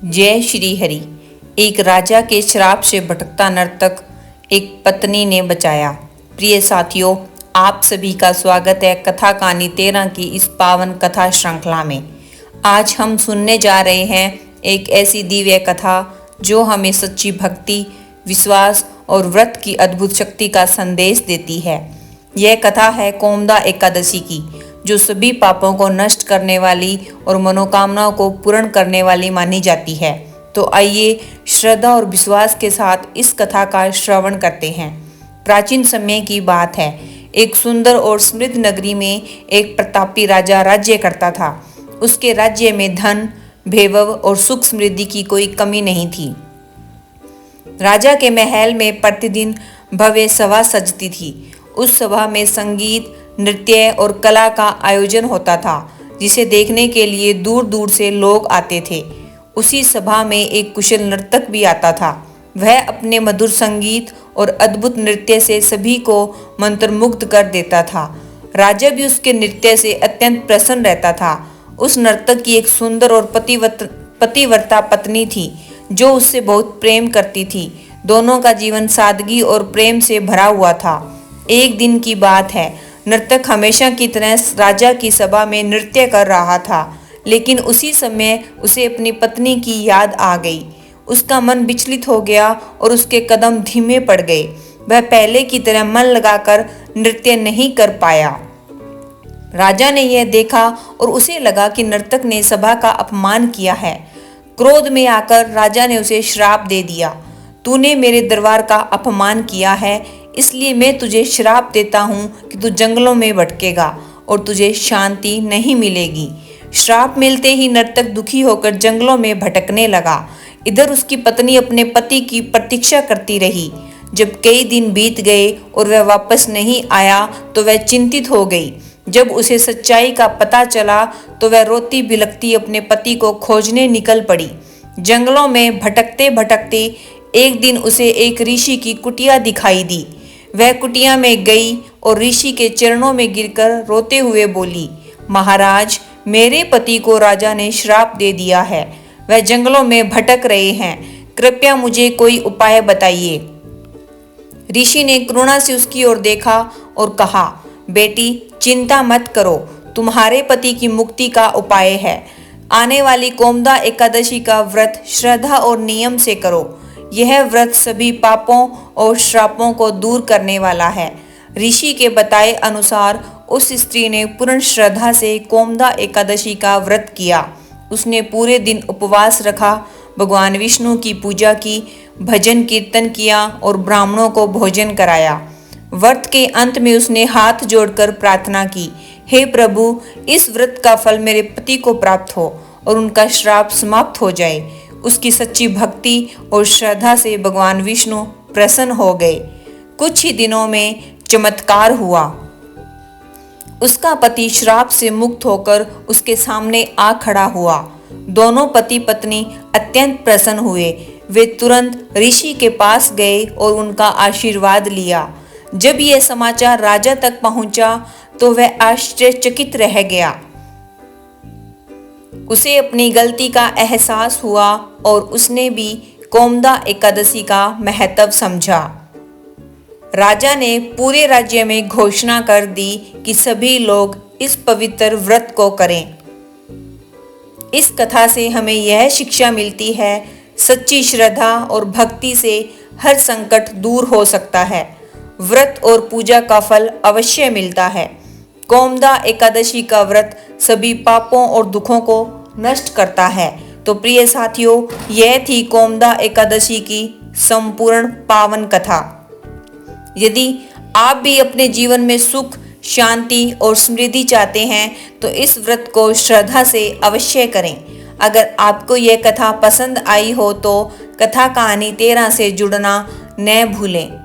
जय श्री हरि। एक राजा के श्राप से भटकता नर्तक एक पत्नी ने बचाया। प्रिय साथियों, आप सभी का स्वागत है कथा कहानी 13 की इस पावन कथा श्रृंखला में। आज हम सुनने जा रहे हैं एक ऐसी दिव्य कथा जो हमें सच्ची भक्ति, विश्वास और व्रत की अद्भुत शक्ति का संदेश देती है। यह कथा है कोमदा एकादशी की, जो सभी पापों को नष्ट करने वाली और मनोकामनाओं को पूर्ण करने वाली मानी जाती है। तो आइए श्रद्धा और विश्वास के साथ इस कथा का श्रवण करते हैं। प्राचीन समय की बात है। एक सुंदर और समृद्ध नगरी में एक प्रतापी राजा राज्य करता था। उसके राज्य में धन, वैभव और सुख समृद्धि की कोई कमी नहीं थी। राजा के महल में प्रतिदिन भव्य सभा सजती थी। उस सभा में संगीत, नृत्य और कला का आयोजन होता था, जिसे देखने के लिए दूर दूर से लोग आते थे। उसी सभा में एक कुशल नर्तक भी आता था। वह अपने मधुर संगीत और अद्भुत नृत्य से सभी को मंत्रमुग्ध कर देता था। राजा भी उसके नृत्य से अत्यंत प्रसन्न रहता था। उस नर्तक की एक सुंदर और पतिव्रता पत्नी थी, जो उससे बहुत प्रेम करती थी। दोनों का जीवन सादगी और प्रेम से भरा हुआ था। एक दिन की बात है। नर्तक हमेशा की तरह राजा की सभा में नृत्य कर रहा था, लेकिन उसी समय उसे अपनी पत्नी की याद आ गई। उसका मन विचलित हो गया और उसके कदम धीमे पड़ गए। वह पहले की तरह मन लगाकर नृत्य नहीं कर पाया। राजा ने यह देखा और उसे लगा कि नर्तक ने सभा का अपमान किया है। क्रोध में आकर राजा ने उसे श्राप दे दिया। तूने मेरे दरबार का अपमान किया है, इसलिए मैं तुझे श्राप देता हूँ कि तू जंगलों में भटकेगा और तुझे शांति नहीं मिलेगी। श्राप मिलते ही नर्तक दुखी होकर जंगलों में भटकने लगा। इधर उसकी पत्नी अपने पति की प्रतीक्षा करती रही। जब कई दिन बीत गए और वह वापस नहीं आया तो वह चिंतित हो गई। जब उसे सच्चाई का पता चला तो वह रोती बिलखती अपने पति को खोजने निकल पड़ी। जंगलों में भटकते भटकते एक दिन उसे एक ऋषि की कुटिया दिखाई दी। वह कुटिया में गई और ऋषि के चरणों में गिरकर रोते हुए बोली, महाराज, मेरे पति को राजा ने श्राप दे दिया है। वह जंगलों में भटक रहे हैं। कृपया मुझे कोई उपाय बताइए। ऋषि ने करुणा से उसकी ओर देखा और कहा, बेटी, चिंता मत करो, तुम्हारे पति की मुक्ति का उपाय है। आने वाली कोमदा एकादशी का व्रत श्रद्धा और नियम से करो। यह व्रत सभी पापों और श्रापों को दूर करने वाला है। ऋषि के बताए अनुसार उस स्त्री ने पूर्ण श्रद्धा से कोमदा एकादशी का व्रत किया। उसने पूरे दिन उपवास रखा, भगवान विष्णु की पूजा की, भजन कीर्तन किया और ब्राह्मणों को भोजन कराया। व्रत के अंत में उसने हाथ जोड़कर प्रार्थना की, हे प्रभु, इस व्रत का फल मेरे पति को प्राप्त हो और उनका श्राप समाप्त हो जाए। उसकी सच्ची भक्ति और श्रद्धा से भगवान विष्णु प्रसन्न हो गए। कुछ ही दिनों में चमत्कार हुआ। उसका पति श्राप से मुक्त होकर उसके सामने आ खड़ा हुआ। दोनों पति पत्नी अत्यंत प्रसन्न हुए। वे तुरंत ऋषि के पास गए और उनका आशीर्वाद लिया। जब यह समाचार राजा तक पहुंचा तो वह आश्चर्यचकित रह गया। उसे अपनी गलती का एहसास हुआ और उसने भी कोमदा एकादशी का महत्व समझा। राजा ने पूरे राज्य में घोषणा कर दी कि सभी लोग इस पवित्र व्रत को करें। इस कथा से हमें यह शिक्षा मिलती है, सच्ची श्रद्धा और भक्ति से हर संकट दूर हो सकता है। व्रत और पूजा का फल अवश्य मिलता है। कोमदा एकादशी का व्रत सभी पापों और दुखों को नष्ट करता है। तो प्रिय साथियों, यह थी कोमदा एकादशी की संपूर्ण पावन कथा। यदि आप भी अपने जीवन में सुख, शांति और समृद्धि चाहते हैं तो इस व्रत को श्रद्धा से अवश्य करें। अगर आपको यह कथा पसंद आई हो तो कथा कहानी 13 से जुड़ना न भूलें।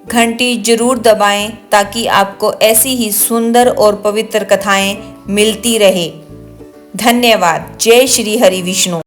घंटी जरूर दबाएं ताकि आपको ऐसी ही सुंदर और पवित्र कथाएं मिलती रहे। धन्यवाद। जय श्री हरि विष्णु।